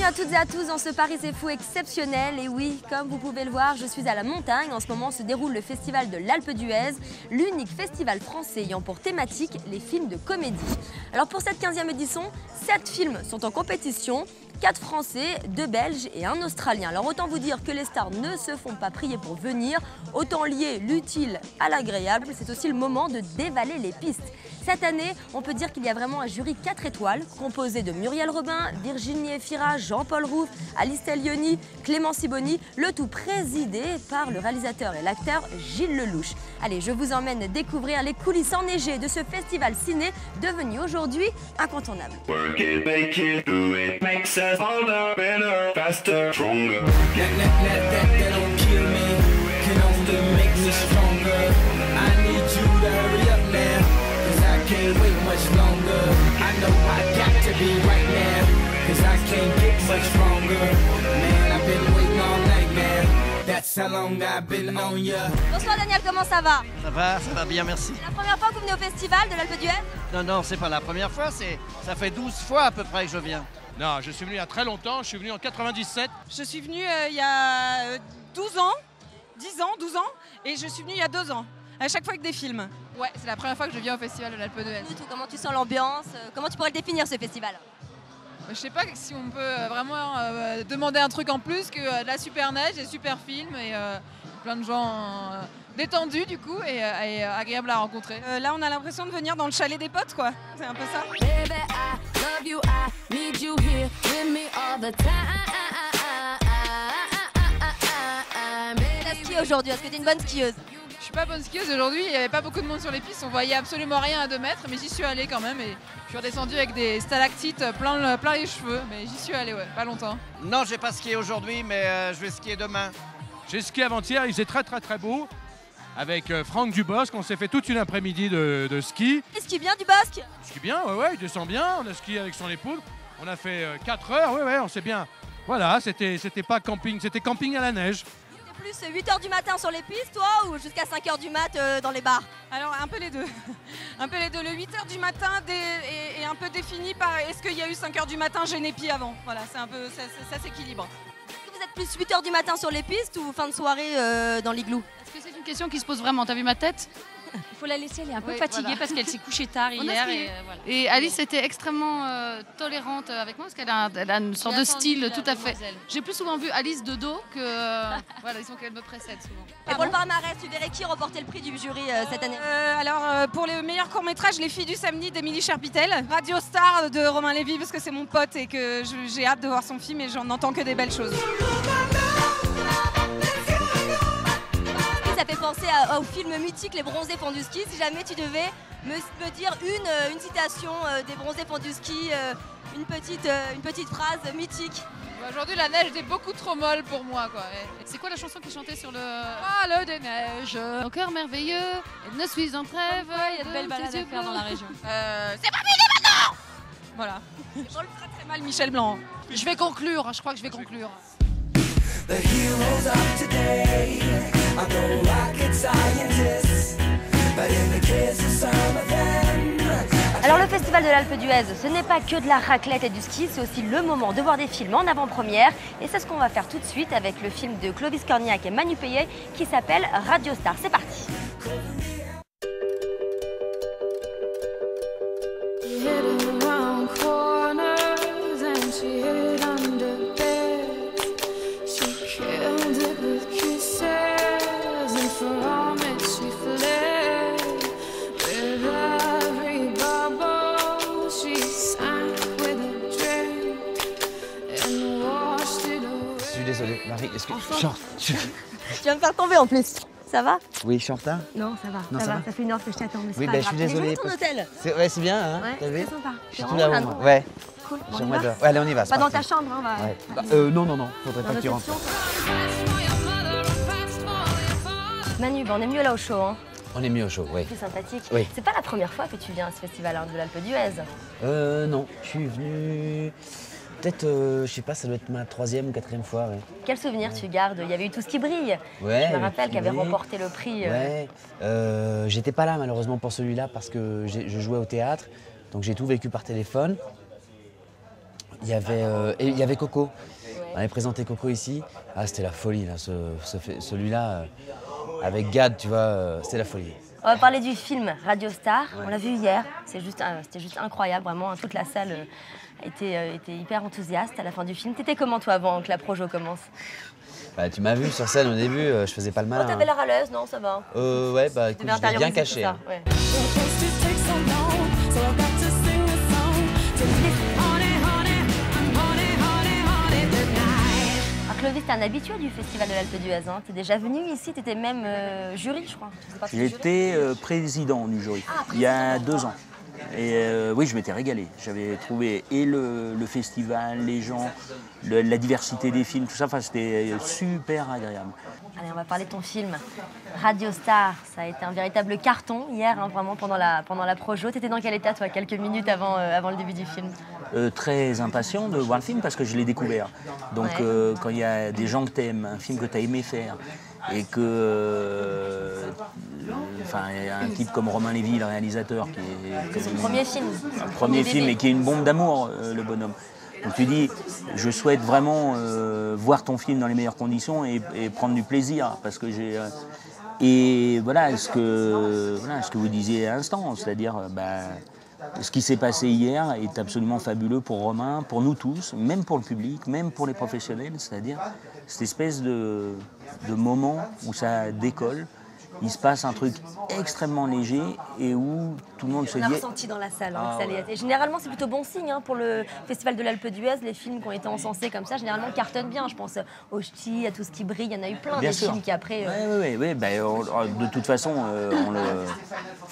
à toutes et à tous dans ce Paris c'est fou exceptionnel. Et oui, comme vous pouvez le voir, je suis à la montagne. En ce moment se déroule le festival de l'Alpe d'Huez, l'unique festival français ayant pour thématique les films de comédie. Alors pour cette 15e édition, 7 films sont en compétition. 4 Français, 2 Belges et 1 Australien. Alors autant vous dire que les stars ne se font pas prier pour venir, autant lier l'utile à l'agréable, c'est aussi le moment de dévaler les pistes. Cette année, on peut dire qu'il y a vraiment un jury 4 étoiles, composé de Muriel Robin, Virginie Efira, Jean-Paul Rouve, Alice Taglioni, Clément Siboni, le tout présidé par le réalisateur et l'acteur Gilles Lelouch. Allez, je vous emmène découvrir les coulisses enneigées de ce festival ciné devenu aujourd'hui incontournable. Harder, better, faster, stronger. That don't kill me, can only make me stronger. I need you to hurry up now, cause I can't wait much longer. I know I got to be right now, cause I can't get much stronger. Man, I've been waiting all night now. That's how long I've been on ya. Bonsoir Daniel, comment ça va? Ça va bien, merci. C'est la première fois que vous venez au festival de l'Alpe d'Huez? Non, c'est pas la première fois, ça fait 12 fois à peu près que je viens. Non, je suis venu il y a très longtemps, je suis venu en 97. Je suis venue il y a 12 ans, 10 ans, 12 ans, et je suis venue il y a 2 ans, à chaque fois avec des films. Ouais, c'est la première fois que je viens au festival de l'Alpe d'Huez. Comment tu sens l'ambiance? Comment tu pourrais le définir ce festival? Je sais pas si on peut vraiment demander un truc en plus que de la super neige, des super films et plein de gens détendus du coup et agréables à rencontrer. Là on a l'impression de venir dans le chalet des potes quoi, c'est un peu ça. T'as skié aujourd'hui, est-ce que t'es une bonne skieuse? Je suis pas bonne skieuse aujourd'hui, il n'y avait pas beaucoup de monde sur les pistes, on voyait absolument rien à 2 mètres, mais j'y suis allée quand même et je suis redescendue avec des stalactites plein les cheveux, mais j'y suis allée, ouais, pas longtemps. Non, j'ai pas skié aujourd'hui, mais je vais skier demain. J'ai skié avant-hier, il faisait très beau. Avec Franck Dubosc, on s'est fait toute une après-midi de ski. Il skie bien Dubosc? Il skie bien, ouais, il descend bien. On a skié avec son épouse. On a fait 4 heures, ouais, on s'est bien. Voilà, c'était pas camping, c'était camping à la neige. C'est plus 8h du matin sur les pistes, toi, ou jusqu'à 5h du mat dans les bars? Alors un peu les deux. Un peu les deux. Le 8h du matin est un peu défini par est-ce qu'il y a eu 5h du matin Génépi avant. Voilà, c'est un peu, ça s'équilibre. Est-ce que vous êtes plus 8h du matin sur les pistes ou fin de soirée dans l'igloo? Est-ce que c'est une question qui se pose vraiment? T'as vu ma tête? Il faut la laisser, elle est un peu Oui, fatiguée voilà. parce qu'elle s'est couchée tard hier. Voilà. Et Alice était extrêmement tolérante avec moi parce qu'elle a une sorte de style tout à fait. J'ai plus souvent vu Alice de dos que voilà, disons qu'elle me précède souvent. Et pour le palmarès, tu verrais qui remportait le prix du jury cette année? Alors pour le meilleur court-métrage, Les filles du samedi d'Émilie Cherpitel, Radio Star de Romain Lévy parce que c'est mon pote et que j'ai hâte de voir son film et j'en entends que des belles choses. Ça fait penser au film mythique Les Bronzés font du ski. Si jamais tu devais me dire une citation des Bronzés font du ski, une petite phrase mythique. Aujourd'hui, la neige était beaucoup trop molle pour moi, quoi. C'est quoi la chanson qui chantait sur le... Ah, le des neiges, au cœur merveilleux, et ne suis en trêve. Il y a de belles balades à faire dans la région. C'est pas fini maintenant. Voilà. On le fera très mal, Michel Blanc. Je vais conclure, je crois que je vais conclure. The heroes of today are the rocket scientists, but in the case of some of them. Alors le festival de l'Alpe d'Huez, ce n'est pas que de la raclette et du ski, c'est aussi le moment de voir des films en avant-première. Et c'est ce qu'on va faire tout de suite avec le film de Clovis Cornillac et Manu Payet qui s'appelle Radio Star. C'est parti. Désolé, Marie, est-ce que... Tu vas me faire tomber en plus. Ça va? Oui, je suis en retard? Non, ça va. Non, ça va. Ça fait 1 heure que je t'attends. Mais oui, pas je suis grave. désolé. Ton hôtel. Ouais, c'est bien, hein? Ouais, T'as vu? c'est sympa. Je suis tout là-haut. Ouais. Cool. Bon, J'aimerais on y va. bien. Ouais, allez, on y va. Pas dans ta parti. chambre, hein, va. Ouais. Bah, non, faudrait pas que tu rentres. Manu, on est mieux là au chaud, hein. On est mieux au chaud, oui. C'est sympathique. Oui. C'est pas la première fois que tu viens à ce festival de l'Alpe d'Huez. Non, je suis venu... Peut-être, je sais pas, ça doit être ma 3e ou 4e fois, ouais. Quel souvenir tu gardes? Il y avait eu Tout ce qui brille. Ouais, je me rappelle qui qu'il avait brille. remporté le prix. Ouais. J'étais pas là malheureusement pour celui-là parce que je jouais au théâtre, donc j'ai tout vécu par téléphone. Il y avait Coco. On avait présenté Coco ici. Ah, c'était la folie, là, celui-là, avec Gad, tu vois, c'était la folie. On va parler du film Radio Star. Ouais. On l'a vu hier. C'était juste incroyable, vraiment. Toute la salle était hyper enthousiaste à la fin du film. T'étais comment, toi, avant que la projo commence? Bah, tu m'as vu sur scène au début, je faisais pas le malin. Oh, t'avais l'air à l'aise, non? Ça va? Ouais, bah écoute, je l'ai bien caché. Ça, ouais. Clovis, t'es un habitué du Festival de l'Alpe d'Huez. Hein. T'es déjà venu ici, t'étais même jury, je crois. J'étais président du jury, il y a 2 ans. Et oui, je m'étais régalé. J'avais trouvé et le festival, les gens, la diversité des films, tout ça, c'était super agréable. Allez, on va parler de ton film, Radio Star. Ça a été un véritable carton hier, hein, vraiment, pendant la projo. T'étais dans quel état, toi, quelques minutes avant le début du film? Très impatient de voir le film parce que je l'ai découvert. Donc quand il y a des gens que t'aimes, un film que t'as aimé faire, et que un type comme Romain Lévy, le réalisateur, qui est... C'est son premier film. Un premier film et qui est une bombe d'amour, le bonhomme. Donc tu dis, je souhaite vraiment voir ton film dans les meilleures conditions et prendre du plaisir, parce que j'ai... Et voilà ce que vous disiez à l'instant, c'est-à-dire ce qui s'est passé hier est absolument fabuleux pour Romain, pour nous tous, même pour le public, même pour les professionnels, c'est-à-dire cette espèce de moment où ça décolle, il se passe un truc extrêmement léger et où tout le monde se dit... On a ressenti dans la salle que ça allait être. Et généralement, c'est plutôt bon signe hein, pour le Festival de l'Alpe d'Huez. Les films qui ont été encensés comme ça, généralement, cartonnent bien. Je pense au Ch'ti, à Tout ce qui brille. Il y en a eu plein des films qui après... Oui. De toute façon,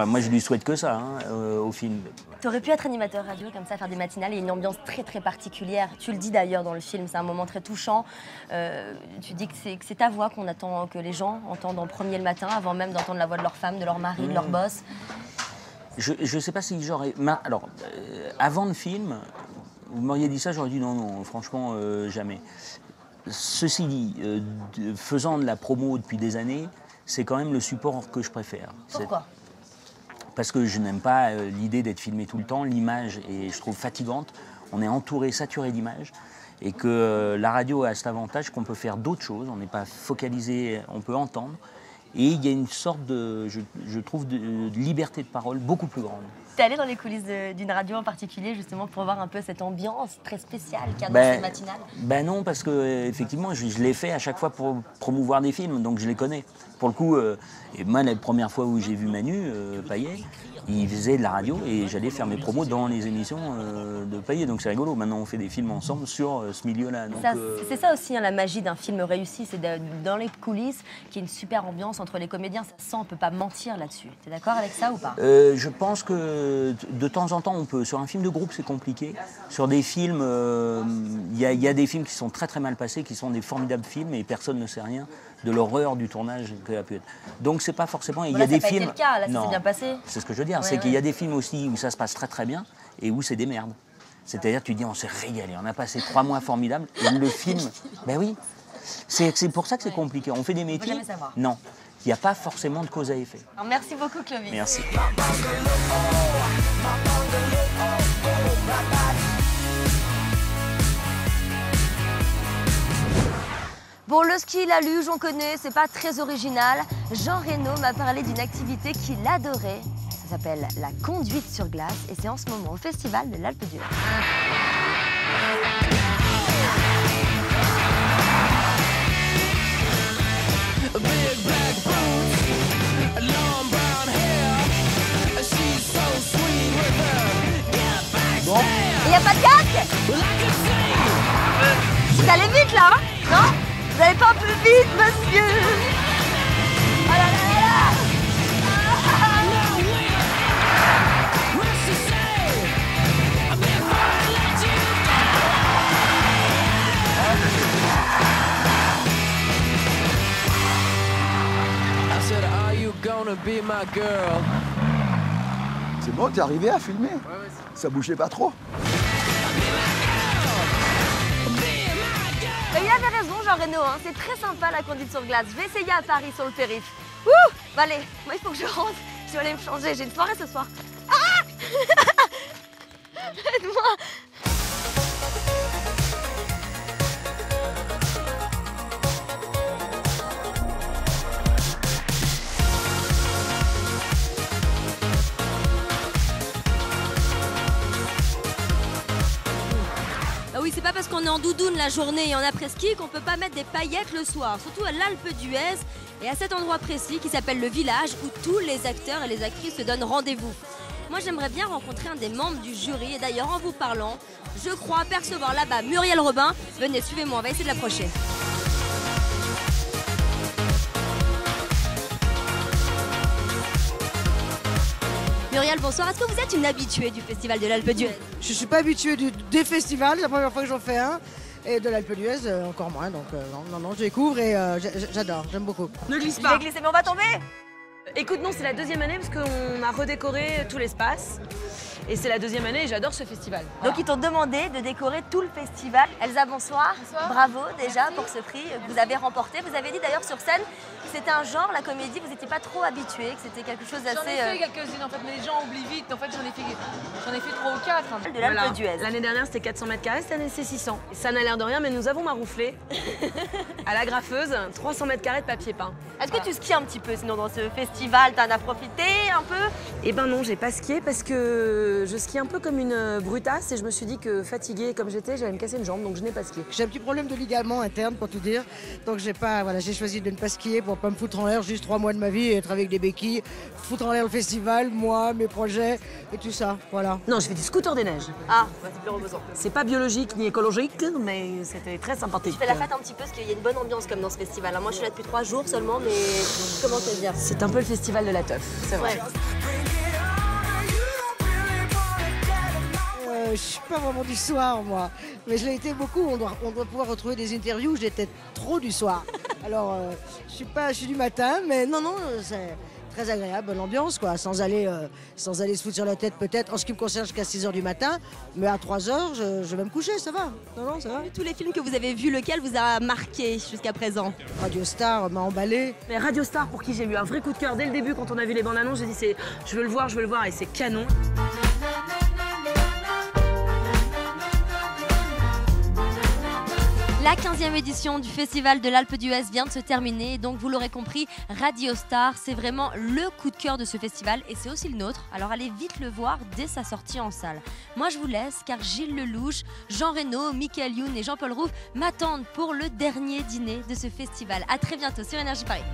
moi, je lui souhaite que ça au film. Tu aurais pu être animateur radio comme ça, faire des matinales. Il y a une ambiance très, très particulière. Tu le dis d'ailleurs dans le film, c'est un moment très touchant. Tu dis que c'est ta voix qu'on attend, que les gens entendent en premier le matin, avant même d'entendre la voix de leur femme, de leur mari, de leur boss. Je ne sais pas si j'aurais... Alors, avant le film, vous m'auriez dit ça, j'aurais dit non, franchement, jamais. Ceci dit, faisant de la promo depuis des années, c'est quand même le support que je préfère. Pourquoi ? Parce que je n'aime pas l'idée d'être filmé tout le temps, l'image est, je trouve, fatigante. On est entouré, saturé d'images. Et que la radio a cet avantage qu'on peut faire d'autres choses, on n'est pas focalisé, on peut entendre. Et il y a une sorte de, je trouve, de liberté de parole beaucoup plus grande. T'es allé dans les coulisses d'une radio en particulier, justement, pour voir un peu cette ambiance très spéciale qu'il y a dans cette matinale? Non, parce que effectivement, je l'ai fait à chaque fois pour promouvoir des films, donc je les connais. Pour le coup, et moi, la première fois où j'ai vu Manu Payet, il faisait de la radio et j'allais faire mes promos dans les émissions de Payet. Donc c'est rigolo. Maintenant, on fait des films ensemble sur ce milieu-là. C'est ça aussi, hein, la magie d'un film réussi, c'est dans les coulisses qu'il y ait une super ambiance entre les comédiens. Ça sent, on ne peut pas mentir là-dessus. Tu es d'accord avec ça ou pas? Je pense que de temps en temps, on peut. Sur un film de groupe, c'est compliqué. Sur des films, il y a des films qui sont très très mal passés, qui sont des formidables films et personne ne sait rien de l'horreur du tournage que a pu être. Donc c'est pas forcément... Il y a des films... le cas, là, ça s'est bien passé. C'est ce que je veux dire, c'est qu'il y a des films aussi où ça se passe très très bien et où c'est des merdes. C'est-à-dire, tu dis, on s'est régalé, on a passé 3 mois formidables et le film... Ben oui, c'est pour ça que c'est compliqué. On fait des métiers... Non, il n'y a pas forcément de cause à effet. Alors, merci beaucoup, Clovis. Merci. Bon, le ski, la luge, on connaît, c'est pas très original. Jean Reno m'a parlé d'une activité qu'il adorait. Ça s'appelle la conduite sur glace et c'est en ce moment au Festival de l'Alpe d'Huez. Bon. Il n'y a pas de casque? Vous allez vite là, hein? Non? Vous n'allez pas plus vite, monsieur? Oh là là là là! C'est bon, t'es arrivé à filmer? Ça bougeait pas trop? Il avait raison, Jean Reno, hein. C'est très sympa la conduite sur glace. Je vais essayer à Paris sur le périph'. Ouh! Bah allez, moi il faut que je rentre. Je vais aller me changer, j'ai une soirée ce soir. Ah! Aide-moi! qu'on est en doudoune la journée et en après-ski qu'on peut pas mettre des paillettes le soir, surtout à l'Alpe d'Huez et à cet endroit précis qui s'appelle le village où tous les acteurs et les actrices se donnent rendez-vous. Moi j'aimerais bien rencontrer un des membres du jury et d'ailleurs en vous parlant, je crois apercevoir là-bas Muriel Robin. Venez, suivez-moi, on va essayer de l'approcher. Muriel, bonsoir. Est-ce que vous êtes une habituée du Festival de l'Alpe d'Huez? Je ne suis pas habituée des festivals, c'est la première fois que j'en fais un. Et de l'Alpe d'Huez, encore moins. Donc non, je découvre et j'adore, j'aime beaucoup. Ne glisse pas. Je vais glisser, mais on va tomber. Écoute, non, c'est la deuxième année parce qu'on a redécoré tout l'espace. Et c'est la deuxième année et j'adore ce festival. Donc ils t'ont demandé de décorer tout le festival. Elsa, bonsoir. Bonsoir. Bravo déjà pour ce prix que vous avez remporté. Vous avez dit d'ailleurs sur scène que c'était un genre, la comédie, vous n'étiez pas trop habitué, que c'était quelque chose d'assez... J'en ai fait quelques-unes en fait, mais les gens oublient vite. En fait, j'en ai fait 3 ou 4. De l'Alpe d'Huez. L'année dernière, c'était 400 mètres carrés, cette année, c'est 600. Et ça n'a l'air de rien, mais nous avons marouflé à la graffeuse 300 mètres carrés de papier peint. Est-ce que tu skis un petit peu sinon dans ce festival? T'en as profité un peu? Eh ben non, j'ai pas skié parce que je skie un peu comme une brutasse et je me suis dit que fatiguée comme j'étais, j'allais me casser une jambe, donc je n'ai pas skié. J'ai un petit problème de ligament interne pour tout dire. Donc j'ai choisi de ne pas skier pour pas me foutre en l'air juste 3 mois de ma vie et être avec des béquilles, foutre en l'air le festival, moi, mes projets et tout ça. Voilà. Non, je fais du scooter des neiges. Ah, c'est plus reposant. C'est pas biologique ni écologique, mais c'était très sympathique. Je fais la fête un petit peu parce qu'il y a une bonne ambiance comme dans ce festival. Moi je suis là depuis 3 jours seulement, mais comment te dire? C'est un peu le festival de la teuf, c'est vrai. Ouais. Je suis pas vraiment du soir, moi. Mais je l'ai été beaucoup. On doit pouvoir retrouver des interviews où j'étais trop du soir. Alors, je suis du matin, mais non, c'est très agréable, l'ambiance, quoi. Sans aller se foutre sur la tête, peut-être. En ce qui me concerne, jusqu'à 6 h du matin. Mais à 3 h, je vais me coucher, ça va. Non, ça va. Tous les films que vous avez vus, lequel vous a marqué jusqu'à présent? Radio Star m'a emballé. Mais Radio Star, pour qui j'ai eu un vrai coup de cœur dès le début, quand on a vu les bandes annonces, j'ai dit je veux le voir, et c'est canon. La 15e édition du Festival de l'Alpe d'Huez vient de se terminer, donc vous l'aurez compris, Radio Star, c'est vraiment le coup de cœur de ce festival et c'est aussi le nôtre, alors allez vite le voir dès sa sortie en salle. Moi je vous laisse car Gilles Lelouch, Jean Reno, Michael Youn et Jean-Paul Rouve m'attendent pour le dernier dîner de ce festival. A très bientôt sur Énergie Paris.